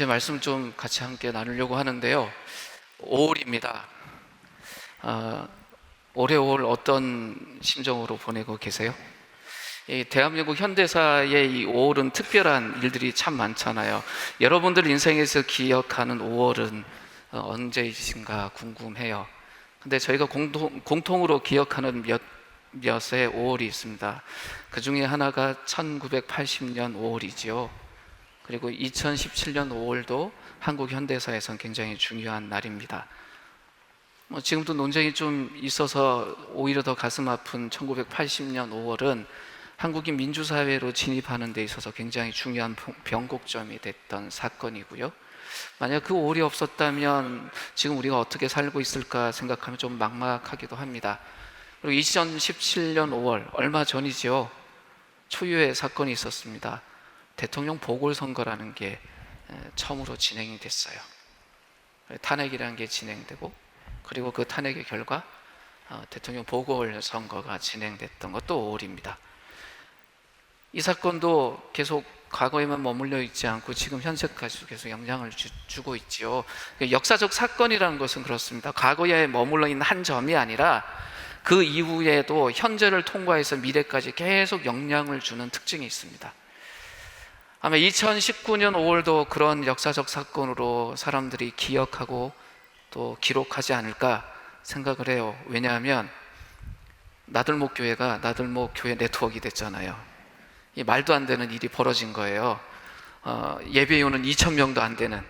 이제 말씀 좀 같이 함께 나누려고 하는데요. 5월입니다. 올해 5월 어떤 심정으로 보내고 계세요? 이 대한민국 현대사의 이 5월은 특별한 일들이 참 많잖아요. 여러분들 인생에서 기억하는 5월은 언제이신가 궁금해요. 근데 저희가 공통으로 기억하는 몇의 5월이 있습니다. 그 중에 하나가 1980년 5월이지요. 그리고 2017년 5월도 한국 현대사에선 굉장히 중요한 날입니다. 지금도 논쟁이 좀 있어서 오히려 더 가슴 아픈 1980년 5월은 한국이 민주사회로 진입하는 데 있어서 굉장히 중요한 변곡점이 됐던 사건이고요. 만약 그 5월이 없었다면 지금 우리가 어떻게 살고 있을까 생각하면 좀 막막하기도 합니다. 그리고 2017년 5월 얼마 전이죠. 초유의 사건이 있었습니다. 대통령 보궐선거라는 게 처음으로 진행이 됐어요. 탄핵이라는 게 진행되고, 그리고 그 탄핵의 결과 대통령 보궐선거가 진행됐던 것도 5월입니다. 이 사건도 계속 과거에만 머물러 있지 않고 지금 현재까지도 계속 영향을 주고 있지요. 역사적 사건이라는 것은 그렇습니다. 과거에 머물러 있는 한 점이 아니라 그 이후에도 현재를 통과해서 미래까지 계속 영향을 주는 특징이 있습니다. 아마 2019년 5월도 그런 역사적 사건으로 사람들이 기억하고 또 기록하지 않을까 생각을 해요. 왜냐하면 나들목 교회가 나들목 교회 네트워크가 됐잖아요. 이 말도 안 되는 일이 벌어진 거예요. 예배위원은 2,000명도 안 되는,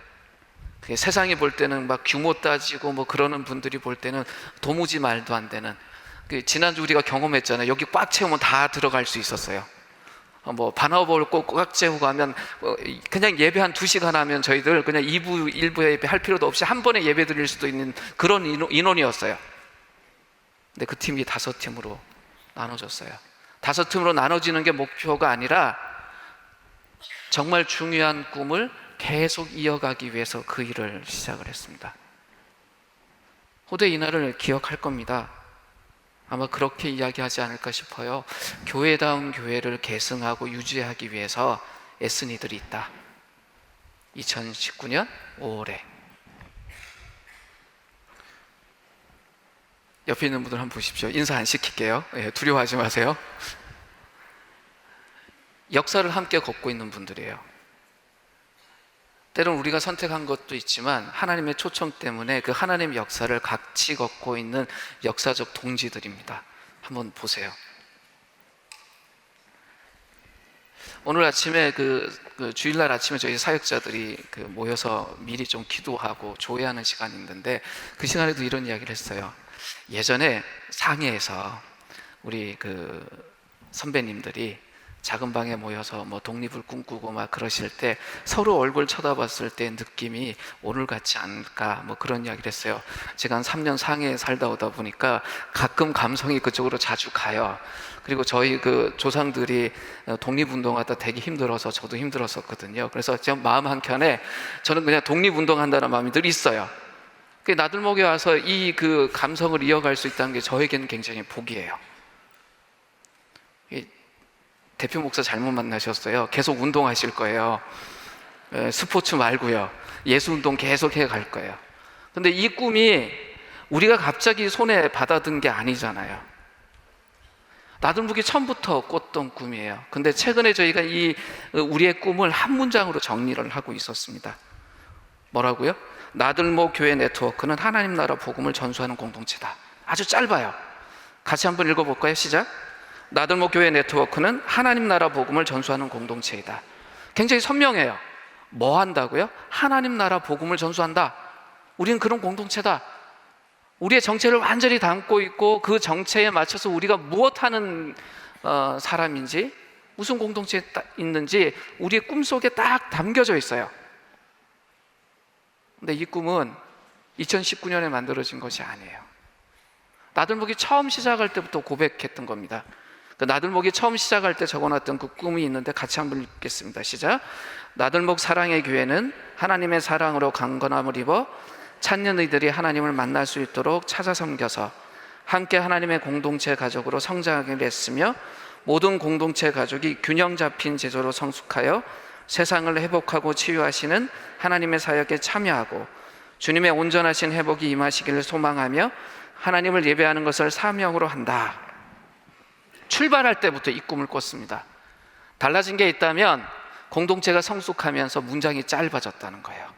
세상이 볼 때는 막 규모 따지고 뭐 그러는 분들이 볼 때는 도무지 말도 안 되는, 지난주 우리가 경험했잖아요. 여기 꽉 채우면 다 들어갈 수 있었어요. 반화업을 꽉 채우고 하면 그냥 예배 한 2시간 하면 저희들 그냥 2부, 1부 예배 할 필요도 없이 한 번에 예배 드릴 수도 있는 그런 인원이었어요. 근데 그 팀이 5팀으로 나눠졌어요. 5팀으로 나눠지는 게 목표가 아니라 정말 중요한 꿈을 계속 이어가기 위해서 그 일을 시작을 했습니다. 후대 이날을 기억할 겁니다. 아마 그렇게 이야기하지 않을까 싶어요. 교회다운 교회를 계승하고 유지하기 위해서 애쓴 이들이 있다. 2019년 5월에 옆에 있는 분들 한번 보십시오. 인사 안 시킬게요. 두려워하지 마세요. 역사를 함께 걷고 있는 분들이에요. 때론 우리가 선택한 것도 있지만 하나님의 초청 때문에 그 하나님의 역사를 같이 걷고 있는 역사적 동지들입니다. 한번 보세요. 오늘 아침에 주일날 아침에 저희 사역자들이 모여서 미리 좀 기도하고 조회하는 시간이 있는데, 그 시간에도 이런 이야기를 했어요. 예전에 상해에서 우리 선배님들이 작은 방에 모여서 독립을 꿈꾸고 막 그러실 때 서로 얼굴 쳐다봤을 때 느낌이 오늘 같지 않을까 그런 이야기를 했어요. 제가 한 3년 상해에 살다 오다 보니까 가끔 감성이 그쪽으로 자주 가요. 그리고 저희 조상들이 독립운동하다 되게 힘들어서 저도 힘들었었거든요. 그래서 제 마음 한켠에 저는 그냥 독립운동한다는 마음이 늘 있어요. 나들목에 와서 이 감성을 이어갈 수 있다는 게 저에게는 굉장히 복이에요. 대표 목사 잘못 만나셨어요. 계속 운동하실 거예요. 스포츠 말고요. 예수운동 계속 해갈 거예요. 근데 이 꿈이 우리가 갑자기 손에 받아든 게 아니잖아요. 나들목이 처음부터 꿨던 꿈이에요. 근데 최근에 저희가 우리의 꿈을 한 문장으로 정리를 하고 있었습니다. 뭐라고요? 나들목 교회 네트워크는 하나님 나라 복음을 전수하는 공동체다. 아주 짧아요. 같이 한번 읽어볼까요? 시작. 나들목 교회 네트워크는 하나님 나라 복음을 전수하는 공동체이다. 굉장히 선명해요. 뭐 한다고요? 하나님 나라 복음을 전수한다. 우리는 그런 공동체다. 우리의 정체를 완전히 담고 있고 그 정체에 맞춰서 우리가 무엇하는 사람인지, 무슨 공동체에 있는지 우리의 꿈속에 딱 담겨져 있어요. 근데 이 꿈은 2019년에 만들어진 것이 아니에요. 나들목이 처음 시작할 때부터 고백했던 겁니다. 나들목이 처음 시작할 때 적어놨던 그 꿈이 있는데 같이 한번 읽겠습니다. 시작. 나들목 사랑의 교회는 하나님의 사랑으로 강건함을 입어 찾는 이들이 하나님을 만날 수 있도록 찾아 섬겨서 함께 하나님의 공동체 가족으로 성장하기를 했으며, 모든 공동체 가족이 균형 잡힌 제도로 성숙하여 세상을 회복하고 치유하시는 하나님의 사역에 참여하고 주님의 온전하신 회복이 임하시기를 소망하며 하나님을 예배하는 것을 사명으로 한다. 출발할 때부터 이 꿈을 꿨습니다. 달라진 게 있다면 공동체가 성숙하면서 문장이 짧아졌다는 거예요.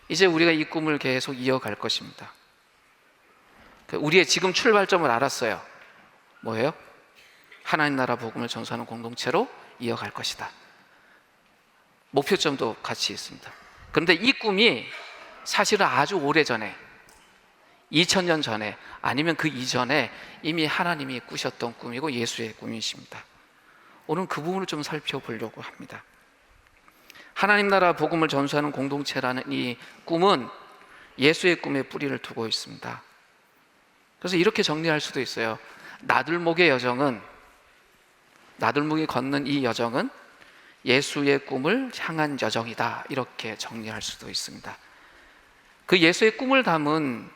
이제 우리가 이 꿈을 계속 이어갈 것입니다. 우리의 지금 출발점을 알았어요. 뭐예요? 하나님 나라 복음을 전수하는 공동체로 이어갈 것이다. 목표점도 같이 있습니다. 그런데 이 꿈이 사실은 아주 오래전에 2000년 전에 아니면 그 이전에 이미 하나님이 꾸셨던 꿈이고 예수의 꿈이십니다. 오늘 그 부분을 좀 살펴보려고 합니다. 하나님 나라 복음을 전수하는 공동체라는 이 꿈은 예수의 꿈에 뿌리를 두고 있습니다. 그래서 이렇게 정리할 수도 있어요. 나들목의 여정은, 나들목이 걷는 이 여정은 예수의 꿈을 향한 여정이다, 이렇게 정리할 수도 있습니다. 그 예수의 꿈을 담은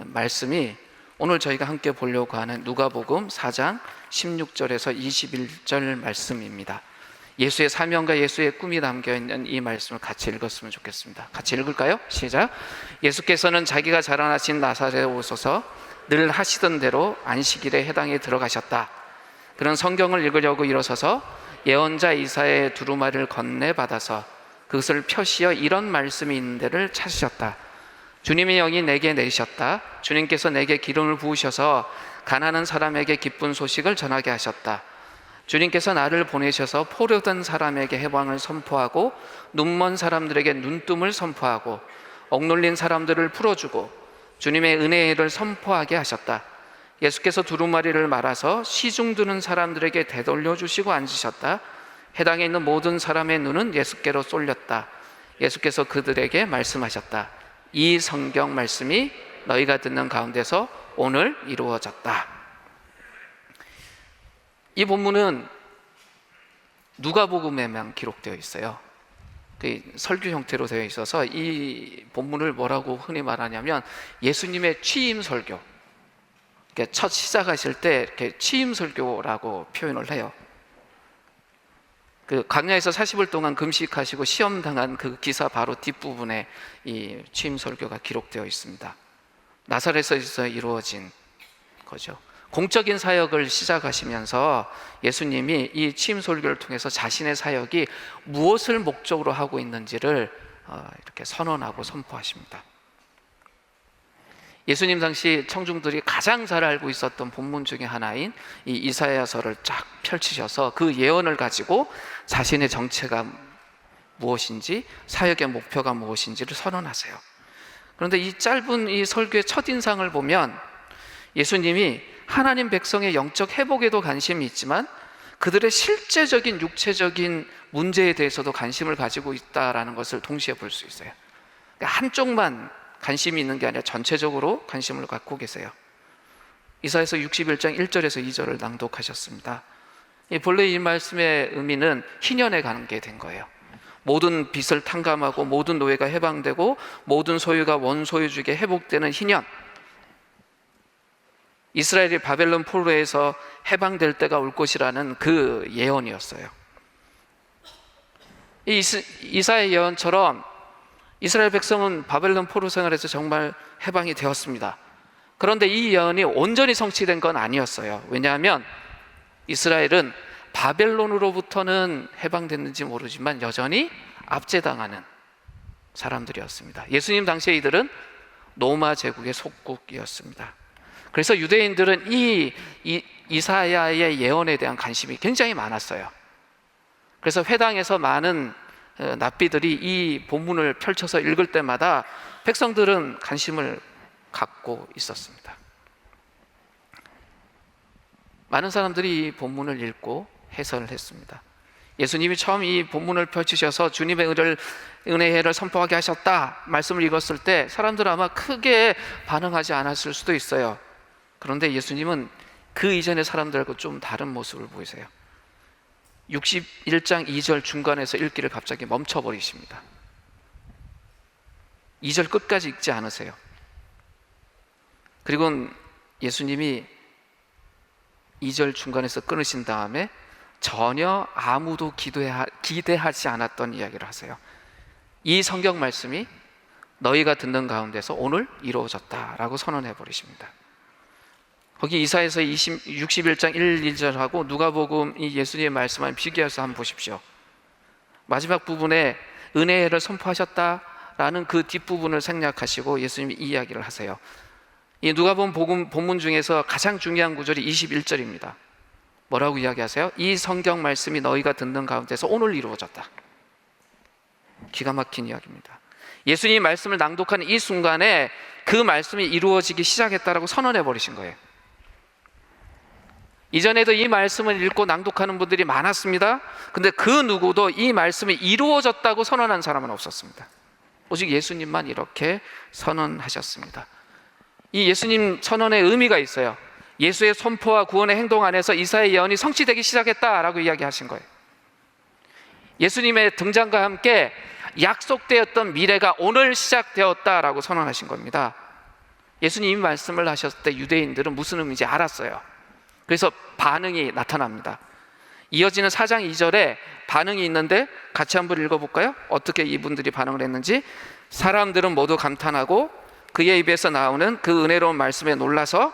말씀이 오늘 저희가 함께 보려고 하는 누가복음 4장 16절에서 21절 말씀입니다. 예수의 사명과 예수의 꿈이 담겨있는 이 말씀을 같이 읽었으면 좋겠습니다. 같이 읽을까요? 시작. 예수께서는 자기가 자라나신 나사렛에 오셔서 늘 하시던 대로 안식일에 해당에 들어가셨다. 그런 성경을 읽으려고 일어서서 예언자 이사야의 두루마리를 건네받아서 그것을 펴시어 이런 말씀이 있는 데를 찾으셨다. 주님의 영이 내게 내리셨다. 주님께서 내게 기름을 부으셔서 가난한 사람에게 기쁜 소식을 전하게 하셨다. 주님께서 나를 보내셔서 포로된 사람에게 해방을 선포하고 눈먼 사람들에게 눈뜸을 선포하고 억눌린 사람들을 풀어주고 주님의 은혜를 선포하게 하셨다. 예수께서 두루마리를 말아서 시중 드는 사람들에게 되돌려 주시고 앉으셨다. 해당에 있는 모든 사람의 눈은 예수께로 쏠렸다. 예수께서 그들에게 말씀하셨다. 이 성경 말씀이 너희가 듣는 가운데서 오늘 이루어졌다. 이 본문은 누가복음에만 기록되어 있어요. 설교 형태로 되어 있어서 이 본문을 뭐라고 흔히 말하냐면 예수님의 취임 설교, 첫 시작하실 때 이렇게 취임 설교라고 표현을 해요. 그 광야에서 40일 동안 금식하시고 시험 당한 그 기사 바로 뒷부분에 이 취임 설교가 기록되어 있습니다. 나사렛에서 이루어진 거죠. 공적인 사역을 시작하시면서 예수님이 이 취임 설교를 통해서 자신의 사역이 무엇을 목적으로 하고 있는지를 이렇게 선언하고 선포하십니다. 예수님 당시 청중들이 가장 잘 알고 있었던 본문 중에 하나인 이 이사야서를 쫙 펼치셔서 그 예언을 가지고 자신의 정체가 무엇인지, 사역의 목표가 무엇인지를 선언하세요. 그런데 이 짧은 이 설교의 첫인상을 보면 예수님이 하나님 백성의 영적 회복에도 관심이 있지만 그들의 실제적인 육체적인 문제에 대해서도 관심을 가지고 있다는 것을 동시에 볼 수 있어요. 그러니까 한쪽만 관심이 있는 게 아니라 전체적으로 관심을 갖고 계세요. 이사야서 61장 1절에서 2절을 낭독하셨습니다. 본래 이 말씀의 의미는 희년에 가게 된 거예요. 모든 빚을 탕감하고 모든 노예가 해방되고 모든 소유가 원소유주에게 회복되는 희년, 이스라엘이 바벨론 포로에서 해방될 때가 올 것이라는 그 예언이었어요. 이 이사야 예언처럼 이스라엘 백성은 바벨론 포로 생활에서 정말 해방이 되었습니다. 그런데 이 예언이 온전히 성취된 건 아니었어요. 왜냐하면 이스라엘은 바벨론으로부터는 해방됐는지 모르지만 여전히 압제당하는 사람들이었습니다. 예수님 당시에 이들은 로마 제국의 속국이었습니다. 그래서 유대인들은 이 이사야의 예언에 대한 관심이 굉장히 많았어요. 그래서 회당에서 많은 납비들이 이 본문을 펼쳐서 읽을 때마다 백성들은 관심을 갖고 있었습니다. 많은 사람들이 이 본문을 읽고 해설을 했습니다. 예수님이 처음 이 본문을 펼치셔서 주님의 은혜를 선포하게 하셨다 말씀을 읽었을 때 사람들은 아마 크게 반응하지 않았을 수도 있어요. 그런데 예수님은 그 이전의 사람들하고 좀 다른 모습을 보이세요. 61장 2절 중간에서 읽기를 갑자기 멈춰버리십니다. 2절 끝까지 읽지 않으세요. 그리고 예수님이 2절 중간에서 끊으신 다음에 전혀 아무도 기대하지 않았던 이야기를 하세요. 이 성경 말씀이 너희가 듣는 가운데서 오늘 이루어졌다라고 선언해 버리십니다. 거기 이사야서 61장 1, 2절하고 누가복음 이 예수님의 말씀을 비교해서 한번 보십시오. 마지막 부분에 은혜를 선포하셨다라는 그 뒷부분을 생략하시고 예수님이 이 이야기를 하세요. 이 누가복음 본문 중에서 가장 중요한 구절이 21절입니다. 뭐라고 이야기하세요? 이 성경 말씀이 너희가 듣는 가운데서 오늘 이루어졌다. 기가 막힌 이야기입니다. 예수님이 말씀을 낭독하는 이 순간에 그 말씀이 이루어지기 시작했다라고 선언해 버리신 거예요. 이전에도 이 말씀을 읽고 낭독하는 분들이 많았습니다. 근데 그 누구도 이 말씀이 이루어졌다고 선언한 사람은 없었습니다. 오직 예수님만 이렇게 선언하셨습니다. 이 예수님 선언의 의미가 있어요. 예수의 선포와 구원의 행동 안에서 이사야의 예언이 성취되기 시작했다라고 이야기하신 거예요. 예수님의 등장과 함께 약속되었던 미래가 오늘 시작되었다라고 선언하신 겁니다. 예수님이 말씀을 하셨을 때 유대인들은 무슨 의미인지 알았어요. 그래서 반응이 나타납니다. 이어지는 4장 2절에 반응이 있는데 같이 한번 읽어볼까요? 어떻게 이분들이 반응을 했는지. 사람들은 모두 감탄하고 그의 입에서 나오는 그 은혜로운 말씀에 놀라서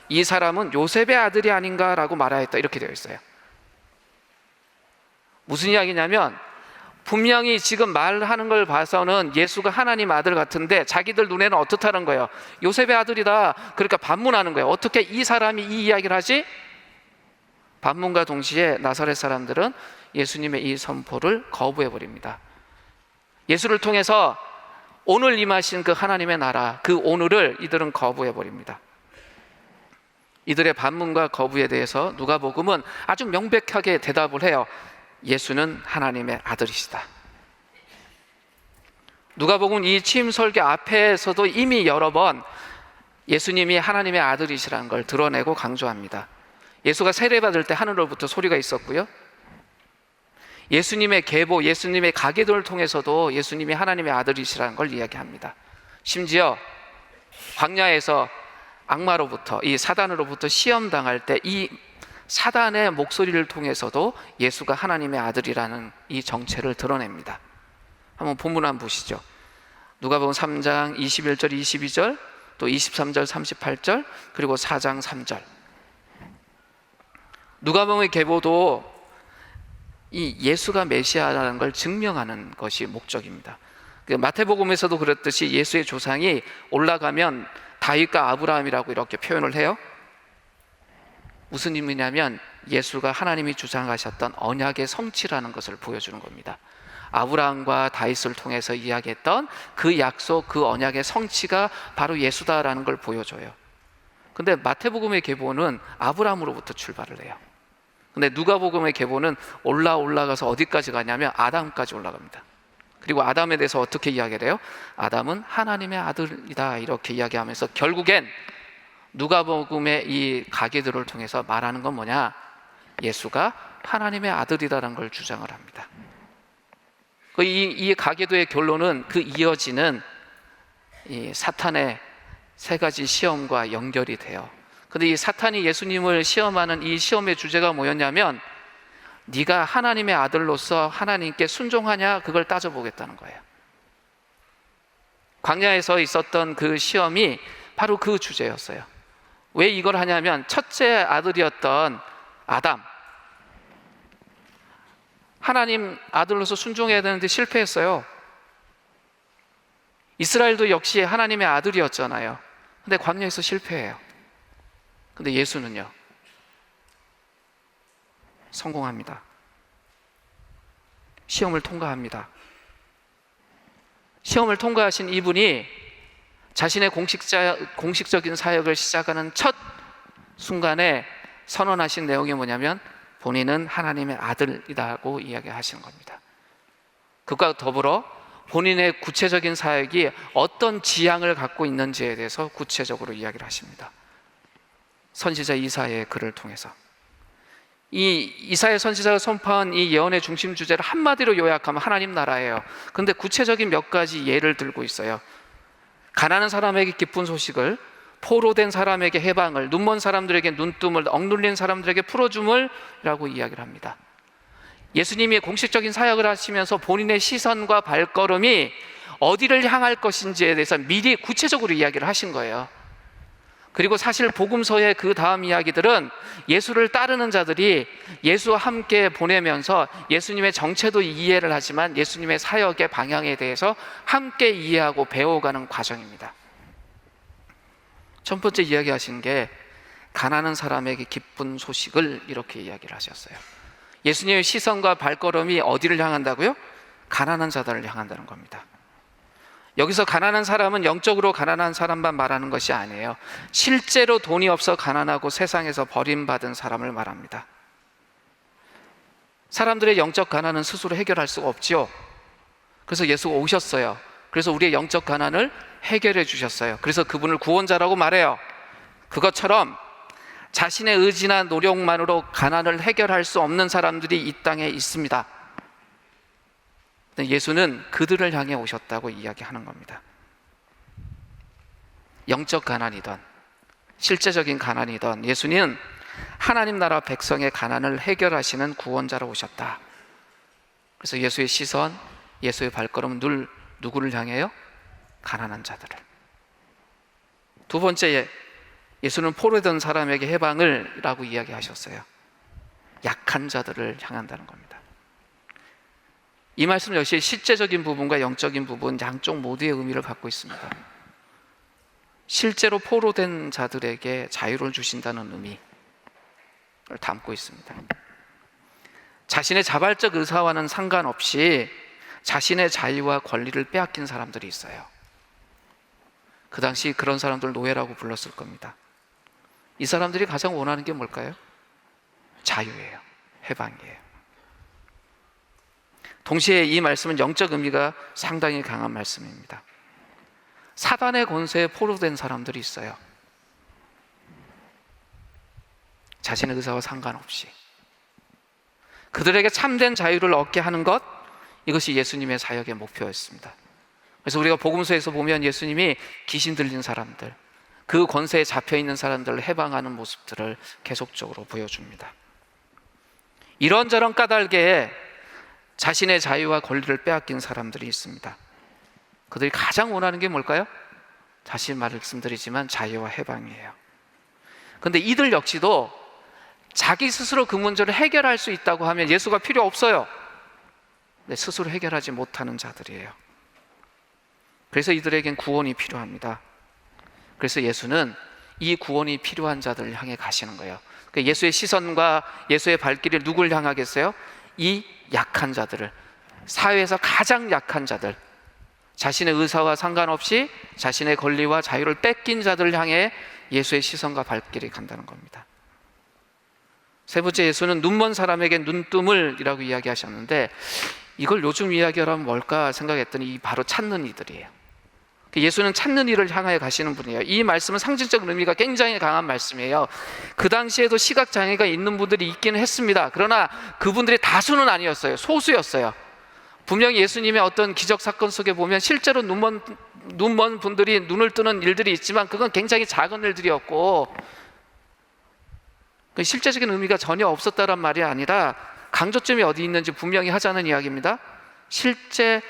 이 사람은 요셉의 아들이 아닌가라고 말하였다, 이렇게 되어 있어요. 무슨 이야기냐면 분명히 지금 말하는 걸 봐서는 예수가 하나님 아들 같은데 자기들 눈에는 어떻다는 거예요? 요셉의 아들이다. 그러니까 반문하는 거예요. 어떻게 이 사람이 이 이야기를 하지? 반문과 동시에 나사렛 사람들은 예수님의 이 선포를 거부해 버립니다. 예수를 통해서 오늘 임하신 그 하나님의 나라, 그 오늘을 이들은 거부해 버립니다. 이들의 반문과 거부에 대해서 누가복음은 아주 명백하게 대답을 해요. 예수는 하나님의 아들이시다. 누가복음 이 취임 설교 앞에서도 이미 여러 번 예수님이 하나님의 아들이시라는 걸 드러내고 강조합니다. 예수가 세례받을 때 하늘로부터 소리가 있었고요, 예수님의 계보, 예수님의 가계도를 통해서도 예수님이 하나님의 아들이시라는 걸 이야기합니다. 심지어 광야에서 악마로부터, 이 사단으로부터 시험당할 때 이 사단의 목소리를 통해서도 예수가 하나님의 아들이라는 이 정체를 드러냅니다. 한번 본문 한번 보시죠. 누가복음 3장 21절 22절, 또 23절 38절, 그리고 4장 3절. 누가복음의 계보도 이 예수가 메시아라는 걸 증명하는 것이 목적입니다. 마태복음에서도 그랬듯이 예수의 조상이 올라가면 다윗과 아브라함이라고 이렇게 표현을 해요. 무슨 의미냐면 예수가 하나님이 주장하셨던 언약의 성취라는 것을 보여주는 겁니다. 아브라함과 다윗을 통해서 이야기했던 그 약속, 그 언약의 성취가 바로 예수다라는 걸 보여줘요. 근데 마태복음의 계보는 아브라함으로부터 출발을 해요. 근데 누가복음의 계보는 올라가서 어디까지 가냐면 아담까지 올라갑니다. 그리고 아담에 대해서 어떻게 이야기를 해요? 아담은 하나님의 아들이다, 이렇게 이야기하면서 결국엔 누가복음의 이 가계들을 통해서 말하는 건 뭐냐? 예수가 하나님의 아들이다라는 걸 주장을 합니다. 이 가계도의 결론은 그 이어지는 이 사탄의 세 가지 시험과 연결이 돼요. 근데 이 사탄이 예수님을 시험하는 이 시험의 주제가 뭐였냐면 네가 하나님의 아들로서 하나님께 순종하냐, 그걸 따져보겠다는 거예요. 광야에서 있었던 그 시험이 바로 그 주제였어요. 왜 이걸 하냐면 첫째 아들이었던 아담, 하나님 아들로서 순종해야 되는데 실패했어요. 이스라엘도 역시 하나님의 아들이었잖아요. 근데 광야에서 실패해요. 근데 예수는요, 성공합니다. 시험을 통과합니다. 시험을 통과하신 이분이 자신의 공식적인 사역을 시작하는 첫 순간에 선언하신 내용이 뭐냐면 본인은 하나님의 아들이라고 이야기하시는 겁니다. 그것과 더불어 본인의 구체적인 사역이 어떤 지향을 갖고 있는지에 대해서 구체적으로 이야기를 하십니다. 선지자 이사야의 글을 통해서 이 이사야 선지자가 선포한 이 예언의 중심 주제를 한마디로 요약하면 하나님 나라예요. 그런데 구체적인 몇 가지 예를 들고 있어요. 가난한 사람에게 기쁜 소식을, 포로된 사람에게 해방을, 눈먼 사람들에게 눈뜸을, 억눌린 사람들에게 풀어줌을 라고 이야기를 합니다. 예수님이 공식적인 사역을 하시면서 본인의 시선과 발걸음이 어디를 향할 것인지에 대해서 미리 구체적으로 이야기를 하신 거예요. 그리고 사실 복음서의 그 다음 이야기들은 예수를 따르는 자들이 예수와 함께 보내면서 예수님의 정체도 이해를 하지만 예수님의 사역의 방향에 대해서 함께 이해하고 배워가는 과정입니다. 첫 번째 이야기하신 게 가난한 사람에게 기쁜 소식을 이렇게 이야기를 하셨어요. 예수님의 시선과 발걸음이 어디를 향한다고요? 가난한 자들을 향한다는 겁니다. 여기서 가난한 사람은 영적으로 가난한 사람만 말하는 것이 아니에요. 실제로 돈이 없어 가난하고 세상에서 버림받은 사람을 말합니다. 사람들의 영적 가난은 스스로 해결할 수가 없지요. 그래서 예수가 오셨어요. 그래서 우리의 영적 가난을 해결해 주셨어요. 그래서 그분을 구원자라고 말해요. 그것처럼 자신의 의지나 노력만으로 가난을 해결할 수 없는 사람들이 이 땅에 있습니다. 예수는 그들을 향해 오셨다고 이야기하는 겁니다. 영적 가난이든 실제적인 가난이든 예수님은 하나님 나라 백성의 가난을 해결하시는 구원자로 오셨다. 그래서 예수의 시선, 예수의 발걸음은 늘 누구를 향해요? 가난한 자들을. 두 번째, 예수는 포로된 사람에게 해방을 라고 이야기하셨어요. 약한 자들을 향한다는 겁니다. 이 말씀 역시 실제적인 부분과 영적인 부분 양쪽 모두의 의미를 갖고 있습니다. 실제로 포로된 자들에게 자유를 주신다는 의미를 담고 있습니다. 자신의 자발적 의사와는 상관없이 자신의 자유와 권리를 빼앗긴 사람들이 있어요. 그 당시 그런 사람들 노예라고 불렀을 겁니다. 이 사람들이 가장 원하는 게 뭘까요? 자유예요. 해방이에요. 동시에 이 말씀은 영적 의미가 상당히 강한 말씀입니다. 사단의 권세에 포로된 사람들이 있어요. 자신의 의사와 상관없이 그들에게 참된 자유를 얻게 하는 것, 이것이 예수님의 사역의 목표였습니다. 그래서 우리가 복음서에서 보면 예수님이 귀신 들린 사람들, 그 권세에 잡혀있는 사람들을 해방하는 모습들을 계속적으로 보여줍니다. 이런저런 까닭에 자신의 자유와 권리를 빼앗긴 사람들이 있습니다. 그들이 가장 원하는 게 뭘까요? 다시 말씀드리지만 자유와 해방이에요. 그런데 이들 역시도 자기 스스로 그 문제를 해결할 수 있다고 하면 예수가 필요 없어요. 근데 스스로 해결하지 못하는 자들이에요. 그래서 이들에겐 구원이 필요합니다. 그래서 예수는 이 구원이 필요한 자들을 향해 가시는 거예요. 그러니까 예수의 시선과 예수의 발길이 누굴 향하겠어요? 이 약한 자들을, 사회에서 가장 약한 자들, 자신의 의사와 상관없이 자신의 권리와 자유를 뺏긴 자들을 향해 예수의 시선과 발길이 간다는 겁니다. 세 번째, 예수는 눈먼 사람에게 눈뜸을 이라고 이야기하셨는데, 이걸 요즘 이야기하면 뭘까 생각했더니 바로 찾는 이들이에요. 예수는 찾는 이를 향하여 가시는 분이에요. 이 말씀은 상징적 의미가 굉장히 강한 말씀이에요. 그 당시에도 시각장애가 있는 분들이 있기는 했습니다. 그러나 그분들이 다수는 아니었어요. 소수였어요. 분명히 예수님의 어떤 기적 사건 속에 보면 실제로 눈먼 분들이 눈을 뜨는 일들이 있지만 그건 굉장히 작은 일들이었고, 실제적인 의미가 전혀 없었다란 말이 아니라 강조점이 어디 있는지 분명히 하자는 이야기입니다. 실제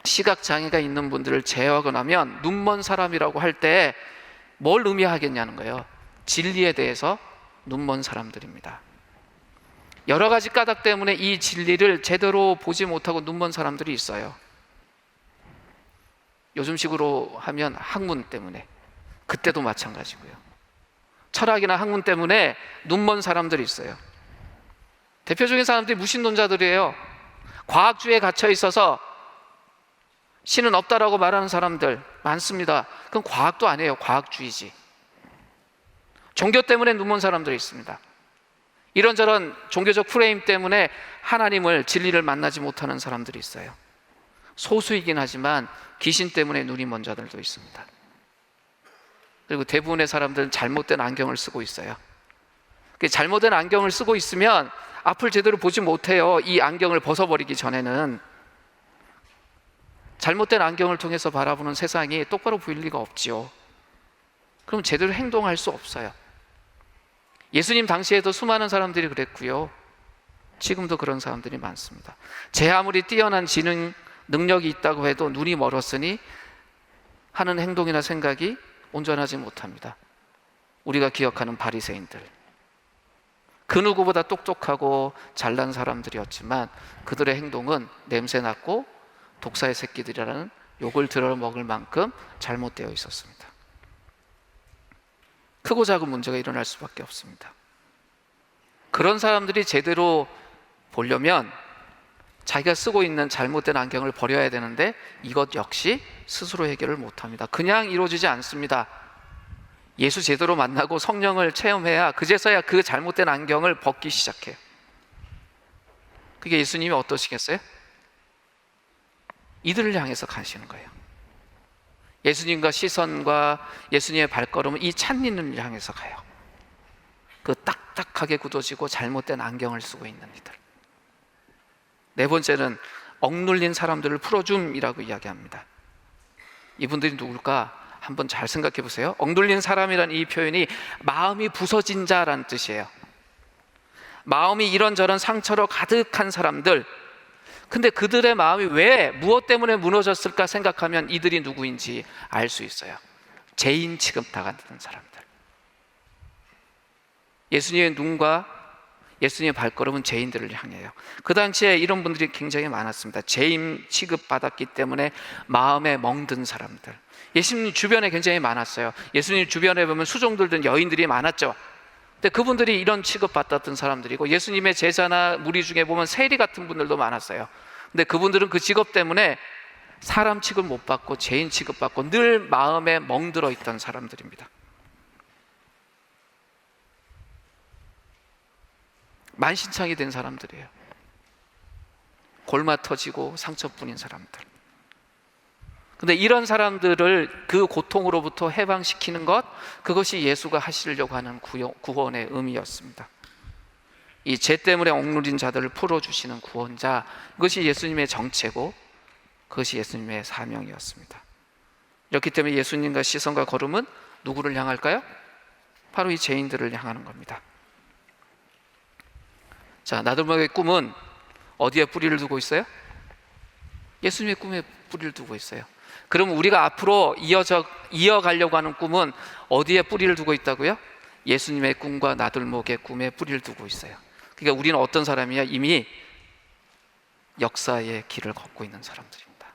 시각장애가 있는 분들을 제어하고 나면 눈먼 사람이라고 할 때 뭘 의미하겠냐는 거예요. 진리에 대해서 눈먼 사람들입니다. 여러 가지 까닭 때문에 이 진리를 제대로 보지 못하고 눈먼 사람들이 있어요. 요즘식으로 하면 학문 때문에, 그때도 마찬가지고요. 철학이나 학문 때문에 눈먼 사람들이 있어요. 대표적인 사람들이 무신론자들이에요. 과학주의에 갇혀 있어서 신은 없다라고 말하는 사람들 많습니다. 그건 과학도 아니에요. 과학주의지. 종교 때문에 눈먼 사람들이 있습니다. 이런저런 종교적 프레임 때문에 하나님을, 진리를 만나지 못하는 사람들이 있어요. 소수이긴 하지만 귀신 때문에 눈이 먼 자들도 있습니다. 그리고 대부분의 사람들은 잘못된 안경을 쓰고 있어요. 잘못된 안경을 쓰고 있으면 앞을 제대로 보지 못해요. 이 안경을 벗어버리기 전에는. 잘못된 안경을 통해서 바라보는 세상이 똑바로 보일 리가 없지요. 그럼 제대로 행동할 수 없어요. 예수님 당시에도 수많은 사람들이 그랬고요. 지금도 그런 사람들이 많습니다. 제 아무리 뛰어난 지능, 능력이 있다고 해도 눈이 멀었으니 하는 행동이나 생각이 온전하지 못합니다. 우리가 기억하는 바리새인들, 그 누구보다 똑똑하고 잘난 사람들이었지만 그들의 행동은 냄새났고 독사의 새끼들이라는 욕을 들어먹을 만큼 잘못되어 있었습니다. 크고 작은 문제가 일어날 수밖에 없습니다. 그런 사람들이 제대로 보려면 자기가 쓰고 있는 잘못된 안경을 버려야 되는데 이것 역시 스스로 해결을 못합니다. 그냥 이루어지지 않습니다. 예수 제대로 만나고 성령을 체험해야 그제서야 그 잘못된 안경을 벗기 시작해요. 그게 예수님이 어떠시겠어요? 이들을 향해서 가시는 거예요. 예수님과 시선과 예수님의 발걸음은 이 찬린을 향해서 가요. 그 딱딱하게 굳어지고 잘못된 안경을 쓰고 있는 이들. 네 번째는 억눌린 사람들을 풀어줌이라고 이야기합니다. 이분들이 누굴까? 한번 잘 생각해 보세요. 억눌린 사람이라는 이 표현이 마음이 부서진 자라는 뜻이에요. 마음이 이런저런 상처로 가득한 사람들. 근데 그들의 마음이 왜, 무엇 때문에 무너졌을까 생각하면 이들이 누구인지 알 수 있어요. 죄인 취급당하는 사람들. 예수님의 눈과 예수님의 발걸음은 죄인들을 향해요. 그 당시에 이런 분들이 굉장히 많았습니다. 죄인 취급받았기 때문에 마음에 멍든 사람들. 예수님 주변에 굉장히 많았어요. 예수님 주변에 보면 수종들든 여인들이 많았죠. 근데 그분들이 이런 취급받았던 사람들이고, 예수님의 제자나 무리 중에 보면 세리 같은 분들도 많았어요. 근데 그분들은 그 직업 때문에 사람 취급 못 받고 죄인 취급받고 늘 마음에 멍들어 있던 사람들입니다. 만신창이 된 사람들이에요. 골마 터지고 상처뿐인 사람들. 근데 이런 사람들을 그 고통으로부터 해방시키는 것, 그것이 예수가 하시려고 하는 구원의 의미였습니다. 이 죄 때문에 억눌린 자들을 풀어주시는 구원자, 그것이 예수님의 정체고 그것이 예수님의 사명이었습니다. 그렇기 때문에 예수님과 시선과 걸음은 누구를 향할까요? 바로 이 죄인들을 향하는 겁니다. 자, 나들목의 꿈은 어디에 뿌리를 두고 있어요? 예수님의 꿈에 뿌리를 두고 있어요. 그럼 우리가 앞으로 이어가려고 하는 꿈은 어디에 뿌리를 두고 있다고요? 예수님의 꿈과 나들목의 꿈에 뿌리를 두고 있어요. 그러니까 우리는 어떤 사람이야? 이미 역사의 길을 걷고 있는 사람들입니다.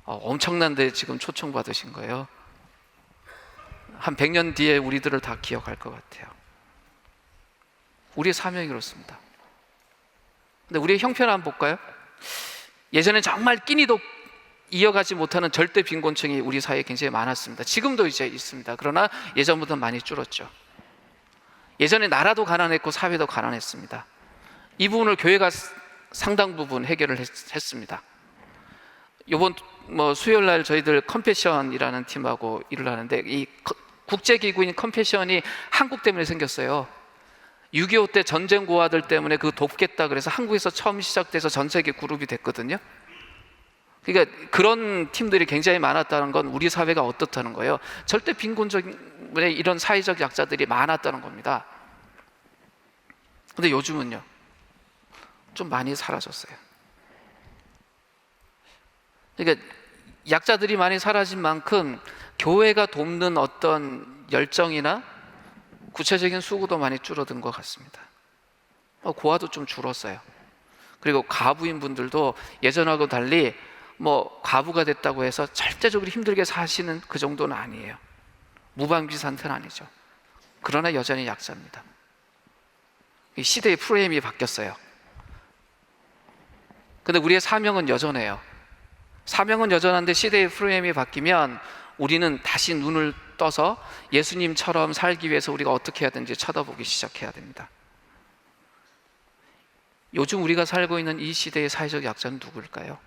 엄청난 데 지금 초청받으신 거예요. 한 100년 뒤에 우리들을 다 기억할 것 같아요. 우리의 사명이 그렇습니다. 근데 우리의 형편을 한번 볼까요? 예전에 정말 끼니도 이어가지 못하는 절대 빈곤층이 우리 사회에 굉장히 많았습니다. 지금도 이제 있습니다. 그러나 예전보다 많이 줄었죠. 예전에 나라도 가난했고 사회도 가난했습니다. 이 부분을 교회가 상당 부분 해결을 했습니다. 이번 수요일 날 저희들 컴패션이라는 팀하고 일을 하는데, 이 국제기구인 컴패션이 한국 때문에 생겼어요. 6.25 때 전쟁 고아들 때문에 그거 돕겠다 그래서 한국에서 처음 시작돼서 전 세계 그룹이 됐거든요. 그러니까 그런 팀들이 굉장히 많았다는 건 우리 사회가 어떻다는 거예요? 절대 빈곤적인 이런 사회적 약자들이 많았다는 겁니다. 근데 요즘은요, 좀 많이 사라졌어요. 그러니까 약자들이 많이 사라진 만큼 교회가 돕는 어떤 열정이나 구체적인 수고도 많이 줄어든 것 같습니다. 고아도 좀 줄었어요. 그리고 가부인 분들도 예전하고 달리 과부가 됐다고 해서 절대적으로 힘들게 사시는 그 정도는 아니에요. 무방비 상태는 아니죠. 그러나 여전히 약자입니다. 이 시대의 프레임이 바뀌었어요. 근데 우리의 사명은 여전해요. 사명은 여전한데 시대의 프레임이 바뀌면 우리는 다시 눈을 떠서 예수님처럼 살기 위해서 우리가 어떻게 해야 되는지 쳐다보기 시작해야 됩니다. 요즘 우리가 살고 있는 이 시대의 사회적 약자는 누구일까요?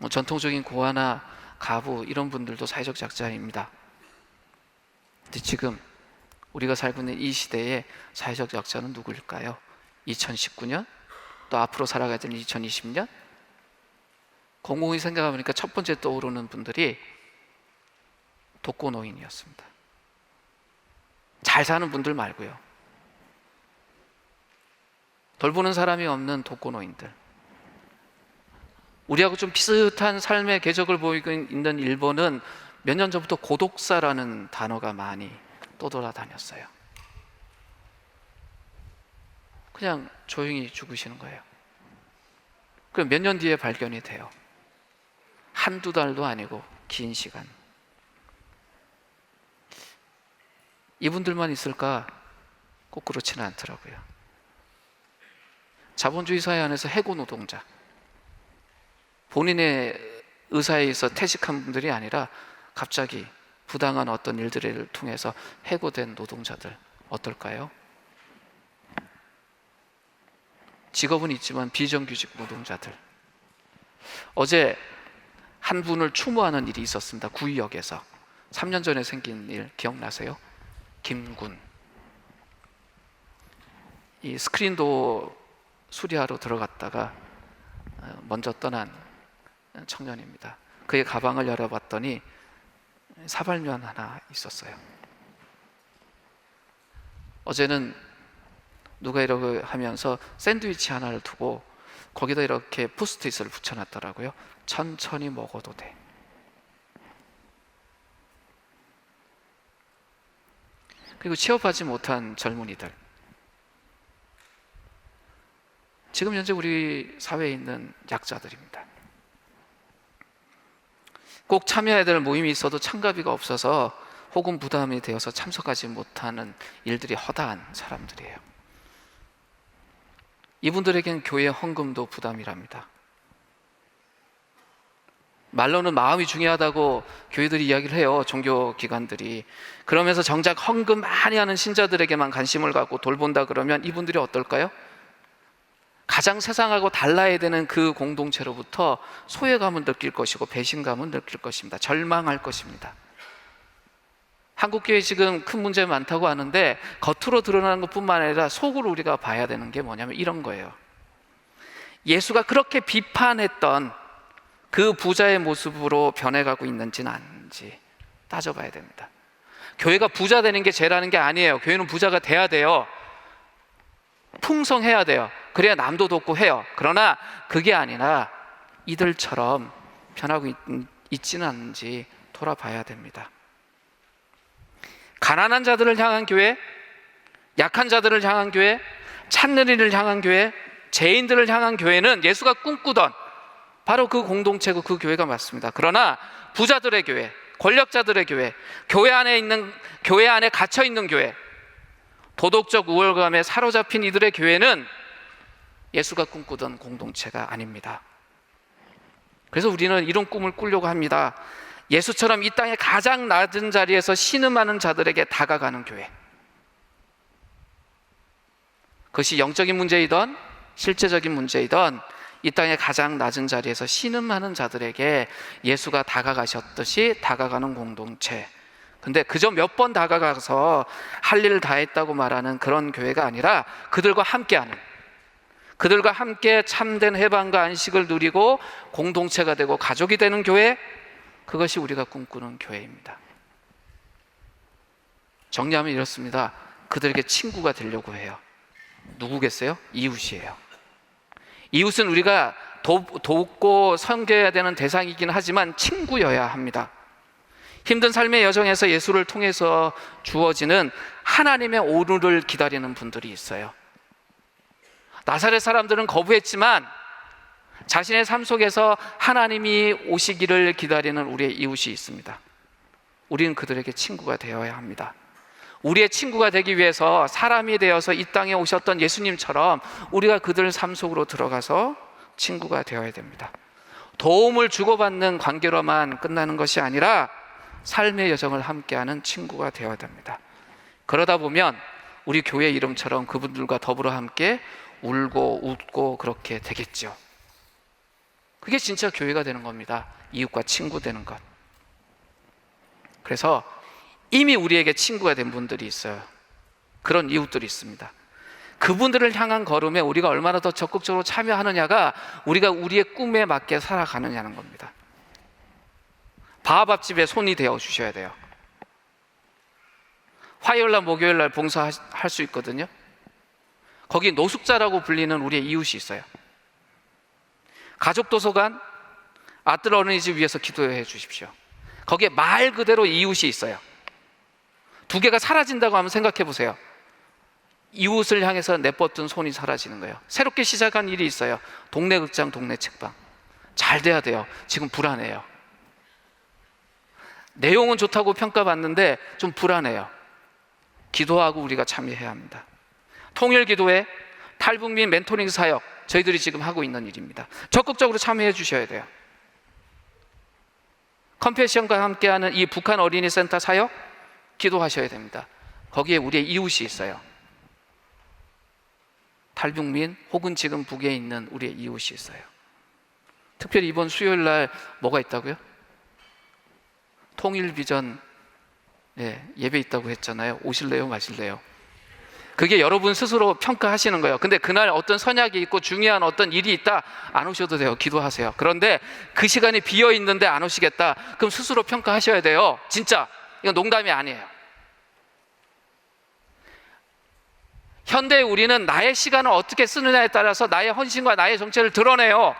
전통적인 고아나 가부 이런 분들도 사회적 약자입니다. 근데 지금 우리가 살고 있는 이 시대의 사회적 약자는 누구일까요? 2019년 또 앞으로 살아가야 되는 2020년, 곰곰이 생각해보니까 첫 번째 떠오르는 분들이 독거노인이었습니다. 잘 사는 분들 말고요. 돌보는 사람이 없는 독거노인들. 우리하고 좀 비슷한 삶의 궤적을 보이고 있는 일본은 몇 년 전부터 고독사라는 단어가 많이 떠돌아다녔어요. 그냥 조용히 죽으시는 거예요. 그럼 몇 년 뒤에 발견이 돼요. 한두 달도 아니고 긴 시간. 이분들만 있을까? 꼭 그렇지는 않더라고요. 자본주의 사회 안에서 해고 노동자, 본인의 의사에 의해서 퇴직한 분들이 아니라 갑자기 부당한 어떤 일들을 통해서 해고된 노동자들, 어떨까요? 직업은 있지만 비정규직 노동자들. 어제 한 분을 추모하는 일이 있었습니다. 구의역에서. 3년 전에 생긴 일 기억나세요? 김군. 이 스크린도 수리하러 들어갔다가 먼저 떠난 청년입니다. 그의 가방을 열어봤더니 사발면 하나 있었어요. 어제는 누가 이렇게 하면서 샌드위치 하나를 두고 거기다 이렇게 포스트잇을 붙여놨더라고요. 천천히 먹어도 돼. 그리고 취업하지 못한 젊은이들, 지금 현재 우리 사회에 있는 약자들입니다. 꼭 참여해야 될 모임이 있어도 참가비가 없어서 혹은 부담이 되어서 참석하지 못하는 일들이 허다한 사람들이에요. 이분들에겐 교회 헌금도 부담이랍니다. 말로는 마음이 중요하다고 교회들이 이야기를 해요. 종교기관들이. 그러면서 정작 헌금 많이 하는 신자들에게만 관심을 갖고 돌본다 그러면 이분들이 어떨까요? 가장 세상하고 달라야 되는 그 공동체로부터 소외감을 느낄 것이고 배신감을 느낄 것입니다. 절망할 것입니다. 한국교회 지금 큰 문제 많다고 하는데 겉으로 드러나는 것뿐만 아니라 속으로 우리가 봐야 되는 게 뭐냐면 이런 거예요. 예수가 그렇게 비판했던 그 부자의 모습으로 변해가고 있는지는 아닌지 따져봐야 됩니다. 교회가 부자 되는 게 죄라는 게 아니에요. 교회는 부자가 돼야 돼요. 풍성해야 돼요. 그래야 남도 돕고 해요. 그러나 그게 아니라 이들처럼 변하고 있지는 않은지 돌아봐야 됩니다. 가난한 자들을 향한 교회, 약한 자들을 향한 교회, 찾는 이를 향한 교회, 죄인들을 향한 교회는 예수가 꿈꾸던 바로 그 공동체고 그 교회가 맞습니다. 그러나 부자들의 교회, 권력자들의 교회, 교회 안에 갇혀 있는 교회, 도덕적 우월감에 사로잡힌 이들의 교회는 예수가 꿈꾸던 공동체가 아닙니다. 그래서 우리는 이런 꿈을 꾸려고 합니다. 예수처럼 이 땅의 가장 낮은 자리에서 신음하는 자들에게 다가가는 교회. 그것이 영적인 문제이든 실제적인 문제이든 이 땅의 가장 낮은 자리에서 신음하는 자들에게 예수가 다가가셨듯이 다가가는 공동체. 근데 그저 몇 번 다가가서 할 일을 다 했다고 말하는 그런 교회가 아니라 그들과 함께하는, 그들과 함께 참된 해방과 안식을 누리고 공동체가 되고 가족이 되는 교회, 그것이 우리가 꿈꾸는 교회입니다. 정리하면 이렇습니다. 그들에게 친구가 되려고 해요. 누구겠어요? 이웃이에요. 이웃은 우리가 돕고 섬겨야 되는 대상이긴 하지만 친구여야 합니다. 힘든 삶의 여정에서 예수를 통해서 주어지는 하나님의 오늘을 기다리는 분들이 있어요. 나사렛 사람들은 거부했지만 자신의 삶 속에서 하나님이 오시기를 기다리는 우리의 이웃이 있습니다. 우리는 그들에게 친구가 되어야 합니다. 우리의 친구가 되기 위해서 사람이 되어서 이 땅에 오셨던 예수님처럼 우리가 그들 삶 속으로 들어가서 친구가 되어야 됩니다. 도움을 주고받는 관계로만 끝나는 것이 아니라 삶의 여정을 함께하는 친구가 되어야 됩니다. 그러다 보면 우리 교회 이름처럼 그분들과 더불어 함께 울고 웃고 그렇게 되겠죠. 그게 진짜 교회가 되는 겁니다. 이웃과 친구 되는 것. 그래서 이미 우리에게 친구가 된 분들이 있어요. 그런 이웃들이 있습니다. 그분들을 향한 걸음에 우리가 얼마나 더 적극적으로 참여하느냐가 우리가 우리의 꿈에 맞게 살아가느냐는 겁니다. 바하밥집에 손이 되어 주셔야 돼요. 화요일날 목요일날 봉사할 수 있거든요. 거기 노숙자라고 불리는 우리의 이웃이 있어요. 가족도서관, 아들 어린이집 위해서 기도해 주십시오. 거기에 말 그대로 이웃이 있어요. 두 개가 사라진다고 하면 생각해 보세요. 이웃을 향해서 내뻗던 손이 사라지는 거예요. 새롭게 시작한 일이 있어요. 동네 극장, 동네 책방. 잘 돼야 돼요. 지금 불안해요. 내용은 좋다고 평가받는데 좀 불안해요. 기도하고 우리가 참여해야 합니다. 통일기도회, 탈북민 멘토링 사역, 저희들이 지금 하고 있는 일입니다. 적극적으로 참여해 주셔야 돼요. 컴패션과 함께하는 이 북한 어린이 센터 사역 기도하셔야 됩니다. 거기에 우리의 이웃이 있어요. 탈북민 혹은 지금 북에 있는 우리의 이웃이 있어요. 특별히 이번 수요일 날 뭐가 있다고요? 통일비전 예배 있다고 했잖아요. 오실래요? 마실래요? 그게 여러분 스스로 평가하시는 거예요. 근데 그날 어떤 선약이 있고 중요한 어떤 일이 있다, 안 오셔도 돼요. 기도하세요. 그런데 그 시간이 비어 있는데 안 오시겠다, 그럼 스스로 평가하셔야 돼요. 진짜 이건 농담이 아니에요. 현대의 우리는 나의 시간을 어떻게 쓰느냐에 따라서 나의 헌신과 나의 정체를 드러내요.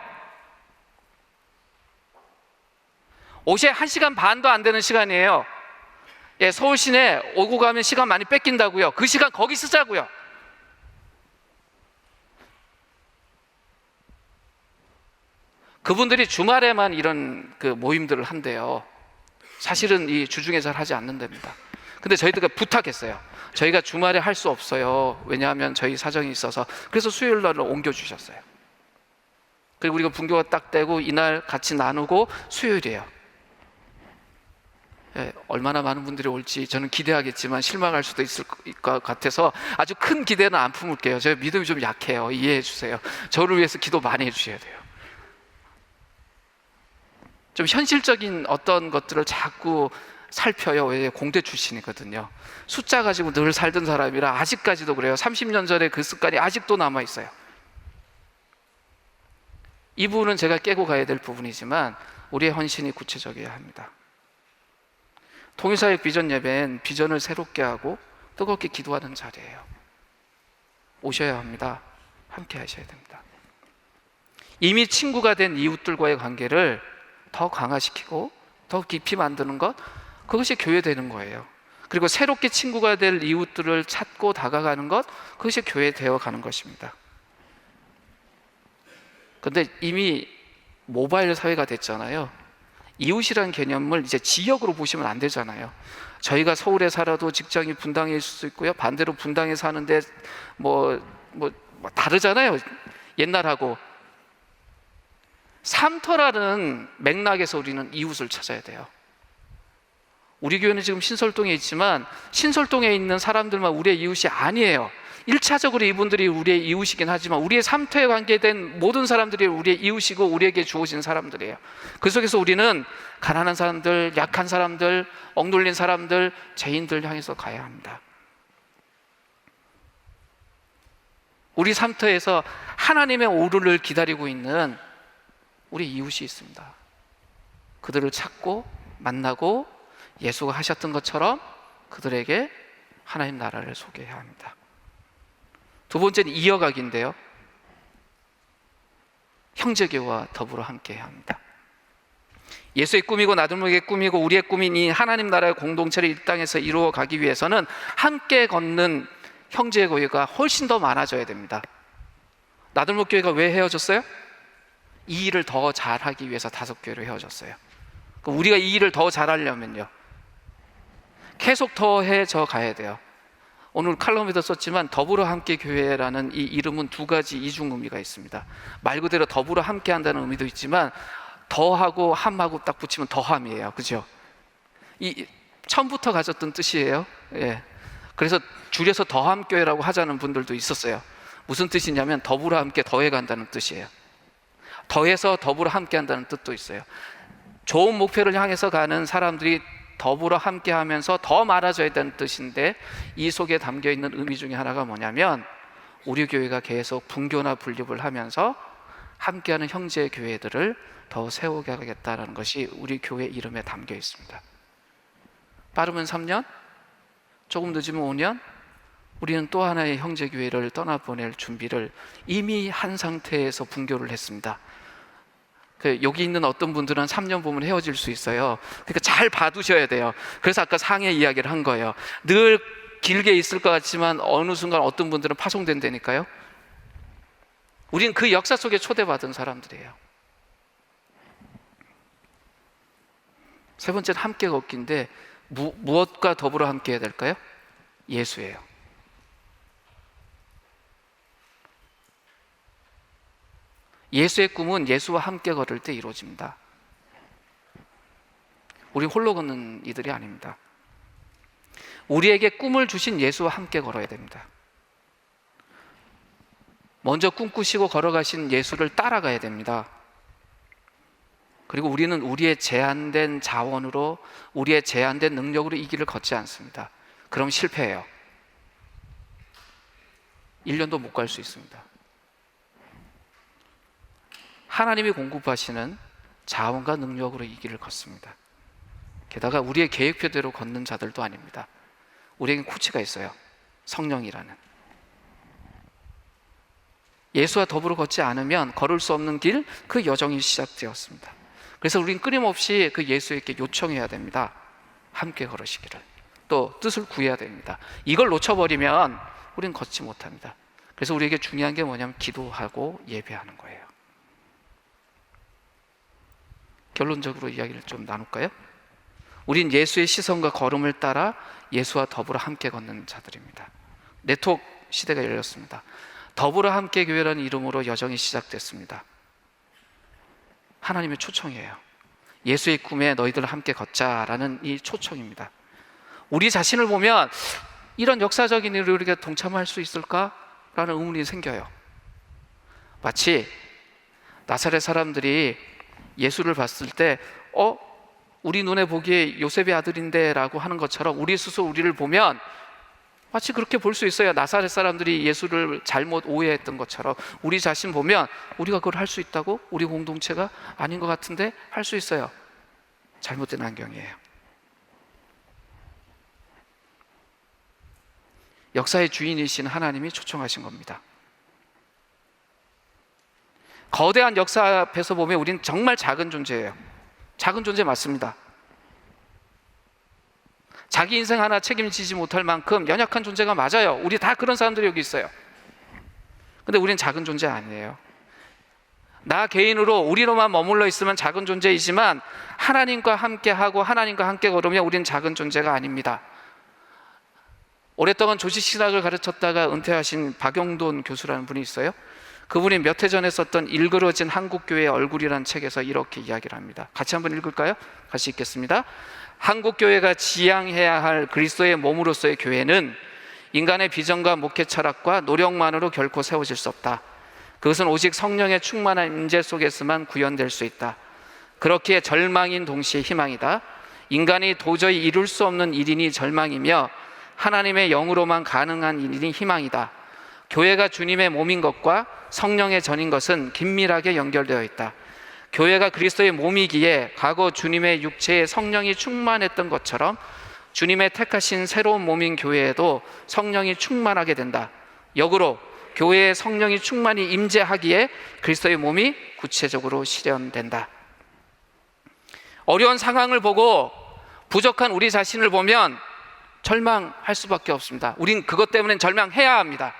옷에 1시간 반도 안 되는 시간이에요. 서울 시내 오고 가면 시간 많이 뺏긴다고요. 그 시간 거기 쓰자고요. 그분들이 주말에만 이런 그 모임들을 한대요. 사실은 이 주중에 잘 하지 않는답니다. 근데 저희들가 부탁했어요. 저희가 주말에 할 수 없어요. 왜냐하면 저희 사정이 있어서. 그래서 수요일 날로 옮겨주셨어요. 그리고 우리가 분교가 딱 되고 이날 같이 나누고 수요일이에요. 얼마나 많은 분들이 올지 저는 기대하겠지만 실망할 수도 있을 것 같아서 아주 큰 기대는 안 품을게요. 제가 믿음이 좀 약해요. 이해해 주세요. 저를 위해서 기도 많이 해주셔야 돼요. 좀 현실적인 어떤 것들을 자꾸 살펴요. 왜? 공대 출신이거든요. 숫자 가지고 늘 살던 사람이라 아직까지도 그래요. 30년 전에 그 습관이 아직도 남아있어요. 이 부분은 제가 깨고 가야 될 부분이지만 우리의 헌신이 구체적이어야 합니다. 통일사역 비전 예배는 비전을 새롭게 하고 뜨겁게 기도하는 자리예요. 오셔야 합니다. 함께 하셔야 됩니다. 이미 친구가 된 이웃들과의 관계를 더 강화시키고 더 깊이 만드는 것, 그것이 교회 되는 거예요. 그리고 새롭게 친구가 될 이웃들을 찾고 다가가는 것, 그것이 교회 되어 가는 것입니다. 그런데 이미 모바일 사회가 됐잖아요. 이웃이라는 개념을 이제 지역으로 보시면 안 되잖아요. 저희가 서울에 살아도 직장이 분당에 있을 수 있고요. 반대로 분당에 사는데 뭐 다르잖아요. 옛날하고. 삼터라는 맥락에서 우리는 이웃을 찾아야 돼요. 우리 교회는 지금 신설동에 있지만 신설동에 있는 사람들만 우리의 이웃이 아니에요. 1차적으로 이분들이 우리의 이웃이긴 하지만 우리의 삼터에 관계된 모든 사람들이 우리의 이웃이고 우리에게 주어진 사람들이에요. 그 속에서 우리는 가난한 사람들, 약한 사람들, 억눌린 사람들, 죄인들 향해서 가야 합니다. 우리 삼터에서 하나님의 오류를 기다리고 있는 우리 이웃이 있습니다. 그들을 찾고 만나고 예수가 하셨던 것처럼 그들에게 하나님 나라를 소개해야 합니다. 두 번째는 이어가기인데요. 형제교와 더불어 함께해야 합니다. 예수의 꿈이고 나들목의 꿈이고 우리의 꿈인 이 하나님 나라의 공동체를 이 땅에서 이루어가기 위해서는 함께 걷는 형제교회가 훨씬 더 많아져야 됩니다. 나들목교회가 왜 헤어졌어요? 이 일을 더 잘하기 위해서 5교회로 헤어졌어요. 우리가 이 일을 더 잘하려면요, 계속 더해져 가야 돼요. 오늘 칼럼에도 썼지만 더불어 함께 교회라는 이 이름은 2가지 이중 의미가 있습니다. 말 그대로 더불어 함께 한다는 의미도 있지만 더하고 함하고 딱 붙이면 더함이에요. 그죠? 이 처음부터 가졌던 뜻이에요. 그래서 줄여서 더함교회라고 하자는 분들도 있었어요. 무슨 뜻이냐면 더불어 함께 더해 간다는 뜻이에요. 더해서 더불어 함께 한다는 뜻도 있어요. 좋은 목표를 향해서 가는 사람들이 더불어 함께 하면서 더 많아져야 되는 뜻인데 이 속에 담겨 있는 의미 중에 하나가 뭐냐면 우리 교회가 계속 분교나 분립을 하면서 함께하는 형제 교회들을 더 세우게 하겠다는 것이 우리 교회 이름에 담겨 있습니다. 빠르면 3년, 조금 늦으면 5년, 우리는 또 하나의 형제 교회를 떠나보낼 준비를 이미 한 상태에서 분교를 했습니다. 여기 있는 어떤 분들은 3년 보면 헤어질 수 있어요. 그러니까 잘 봐두셔야 돼요. 그래서 아까 상해 이야기를 한 거예요. 늘 길게 있을 것 같지만 어느 순간 어떤 분들은 파송된다니까요. 우린 그 역사 속에 초대받은 사람들이에요. 세 번째는 함께 걷기인데 무엇과 더불어 함께 해야 될까요? 예수예요. 예수의 꿈은 예수와 함께 걸을 때 이루어집니다. 우리 홀로 걷는 이들이 아닙니다. 우리에게 꿈을 주신 예수와 함께 걸어야 됩니다. 먼저 꿈꾸시고 걸어가신 예수를 따라가야 됩니다. 그리고 우리는 우리의 제한된 자원으로, 우리의 제한된 능력으로 이 길을 걷지 않습니다. 그럼 실패해요. 1년도 못 갈 수 있습니다. 하나님이 공급하시는 자원과 능력으로 이 길을 걷습니다. 게다가 우리의 계획표대로 걷는 자들도 아닙니다. 우리에겐 코치가 있어요. 성령이라는. 예수와 더불어 걷지 않으면 걸을 수 없는 길, 그 여정이 시작되었습니다. 그래서 우린 끊임없이 그 예수에게 요청해야 됩니다. 함께 걸으시기를. 또 뜻을 구해야 됩니다. 이걸 놓쳐버리면 우린 걷지 못합니다. 그래서 우리에게 중요한 게 뭐냐면 기도하고 예배하는 거예요. 결론적으로 이야기를 좀 나눌까요? 우린 예수의 시선과 걸음을 따라 예수와 더불어 함께 걷는 자들입니다. 네트워크 시대가 열렸습니다. 더불어 함께 교회라는 이름으로 여정이 시작됐습니다. 하나님의 초청이에요. 예수의 꿈에 너희들 함께 걷자라는 이 초청입니다. 우리 자신을 보면 이런 역사적인 일을 우리가 동참할 수 있을까라는 의문이 생겨요. 마치 나사렛 사람들이 예수를 봤을 때 우리 눈에 보기에 요셉의 아들인데 라고 하는 것처럼 우리 스스로 우리를 보면 마치 그렇게 볼 수 있어요. 나사렛 사람들이 예수를 잘못 오해했던 것처럼 우리 자신 보면 우리가 그걸 할 수 있다고? 우리 공동체가 아닌 것 같은데 할 수 있어요. 잘못된 안경이에요. 역사의 주인이신 하나님이 초청하신 겁니다. 거대한 역사 앞에서 보면 우린 정말 작은 존재예요. 작은 존재 맞습니다. 자기 인생 하나 책임지지 못할 만큼 연약한 존재가 맞아요. 우리 다 그런 사람들이 여기 있어요. 근데 우린 작은 존재 아니에요. 나 개인으로 우리로만 머물러 있으면 작은 존재이지만 하나님과 함께하고 하나님과 함께 걸으면 우린 작은 존재가 아닙니다. 오랫동안 조직신학을 가르쳤다가 은퇴하신 박용돈 교수라는 분이 있어요. 그분이 몇 해 전에 썼던 일그러진 한국교회의 얼굴이라는 책에서 이렇게 이야기를 합니다. 같이 한번 읽을까요? 같이 읽겠습니다. 한국교회가 지향해야 할 그리스도의 몸으로서의 교회는 인간의 비전과 목회 철학과 노력만으로 결코 세워질 수 없다. 그것은 오직 성령의 충만한 임재 속에서만 구현될 수 있다. 그렇기에 절망인 동시에 희망이다. 인간이 도저히 이룰 수 없는 일이니 절망이며 하나님의 영으로만 가능한 일이니 희망이다. 교회가 주님의 몸인 것과 성령의 전인 것은 긴밀하게 연결되어 있다. 교회가 그리스도의 몸이기에 과거 주님의 육체에 성령이 충만했던 것처럼 주님의 택하신 새로운 몸인 교회에도 성령이 충만하게 된다. 역으로 교회에 성령이 충만히 임재하기에 그리스도의 몸이 구체적으로 실현된다. 어려운 상황을 보고 부족한 우리 자신을 보면 절망할 수밖에 없습니다. 우린 그것 때문에 절망해야 합니다.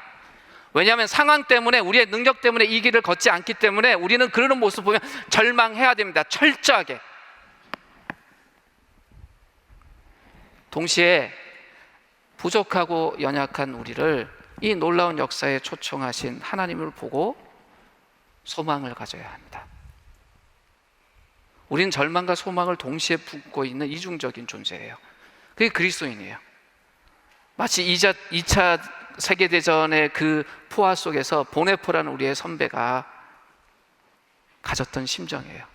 왜냐하면 상황 때문에, 우리의 능력 때문에 이 길을 걷지 않기 때문에 우리는 그러는 모습 보면 절망해야 됩니다. 철저하게. 동시에 부족하고 연약한 우리를 이 놀라운 역사에 초청하신 하나님을 보고 소망을 가져야 합니다. 우리는 절망과 소망을 동시에 품고 있는 이중적인 존재예요. 그게 그리스도인이에요. 마치 2차 세계대전의 그 포화 속에서 보네포라는 우리의 선배가 가졌던 심정이에요.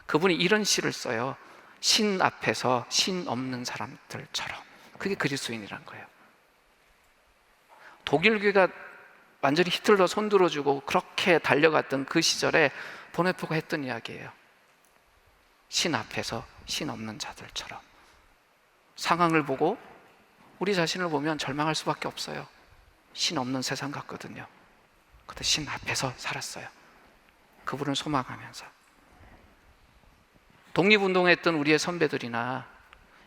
그분이 이런 시를 써요. 신 앞에서 신 없는 사람들처럼. 그게 그리스도인이란 거예요. 독일교회가 완전히 히틀러 손들어주고 그렇게 달려갔던 그 시절에 보네포가 했던 이야기예요. 신 앞에서 신 없는 자들처럼. 상황을 보고 우리 자신을 보면 절망할 수밖에 없어요. 신 없는 세상 같거든요. 그런데 신 앞에서 살았어요. 그분을 소망하면서. 독립운동했던 우리의 선배들이나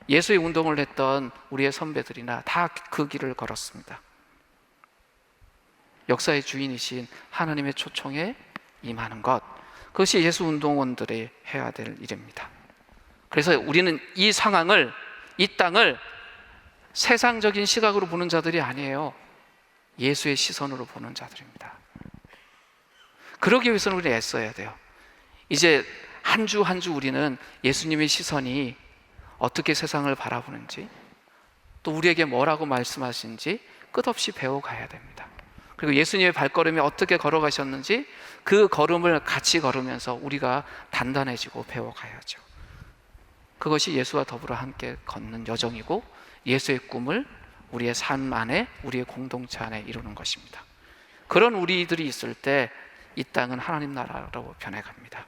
예수의 운동을 했던 우리의 선배들이나 다 그 길을 걸었습니다. 역사의 주인이신 하나님의 초청에 임하는 것, 그것이 예수 운동원들이 해야 될 일입니다. 그래서 우리는 이 상황을, 이 땅을 세상적인 시각으로 보는 자들이 아니에요. 예수의 시선으로 보는 자들입니다. 그러기 위해서는 우리는 애써야 돼요. 이제 한 주 한 주 우리는 예수님의 시선이 어떻게 세상을 바라보는지, 또 우리에게 뭐라고 말씀하시는지 끝없이 배워가야 됩니다. 그리고 예수님의 발걸음이 어떻게 걸어가셨는지 그 걸음을 같이 걸으면서 우리가 단단해지고 배워가야죠. 그것이 예수와 더불어 함께 걷는 여정이고, 예수의 꿈을 우리의 삶 안에, 우리의 공동체 안에 이루는 것입니다. 그런 우리들이 있을 때 이 땅은 하나님 나라로 변해갑니다.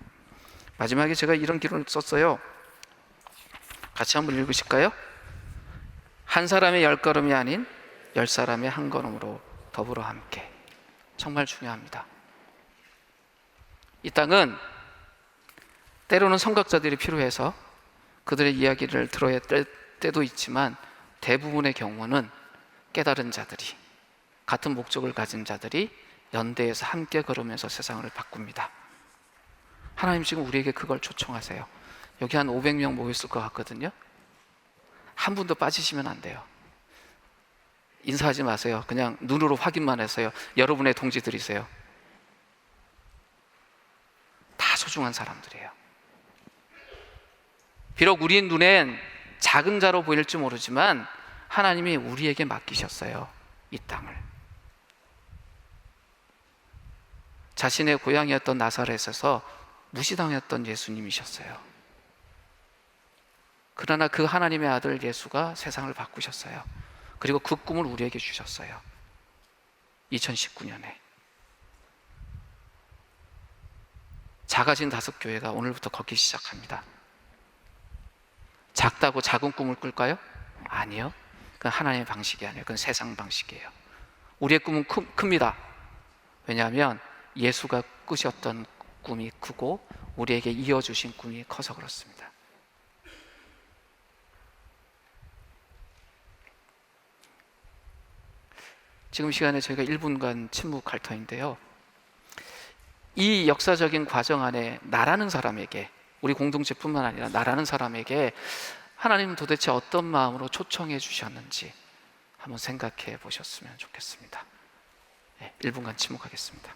마지막에 제가 이런 기록을 썼어요. 같이 한번 읽으실까요? 한 사람의 10걸음이 아닌 10사람의 한 걸음으로 더불어 함께. 정말 중요합니다. 이 땅은 때로는 선각자들이 필요해서 그들의 이야기를 들어야 될 때도 있지만, 대부분의 경우는 깨달은 자들이, 같은 목적을 가진 자들이 연대해서 함께 걸으면서 세상을 바꿉니다. 하나님 지금 우리에게 그걸 초청하세요. 여기 한 500명 모였을 것 같거든요. 한 분도 빠지시면 안 돼요. 인사하지 마세요. 그냥 눈으로 확인만 해서요. 여러분의 동지들이세요. 다 소중한 사람들이에요. 비록 우리 눈엔 작은 자로 보일지 모르지만 하나님이 우리에게 맡기셨어요. 이 땅을. 자신의 고향이었던 나사렛에서 무시당했던 예수님이셨어요. 그러나 그 하나님의 아들 예수가 세상을 바꾸셨어요. 그리고 그 꿈을 우리에게 주셨어요. 2019년에 작아진 5교회가 오늘부터 걷기 시작합니다. 작다고 작은 꿈을 꿀까요? 아니요. 그건 하나님의 방식이 아니에요. 그건 세상 방식이에요. 우리의 꿈은 큽니다. 왜냐하면 예수가 꾸셨던 꿈이 크고 우리에게 이어주신 꿈이 커서 그렇습니다. 지금 시간에 저희가 1분간 침묵할 터인데요, 이 역사적인 과정 안에 나라는 사람에게, 우리 공동체뿐만 아니라 나라는 사람에게 하나님은 도대체 어떤 마음으로 초청해 주셨는지 한번 생각해 보셨으면 좋겠습니다. 1분간 침묵하겠습니다.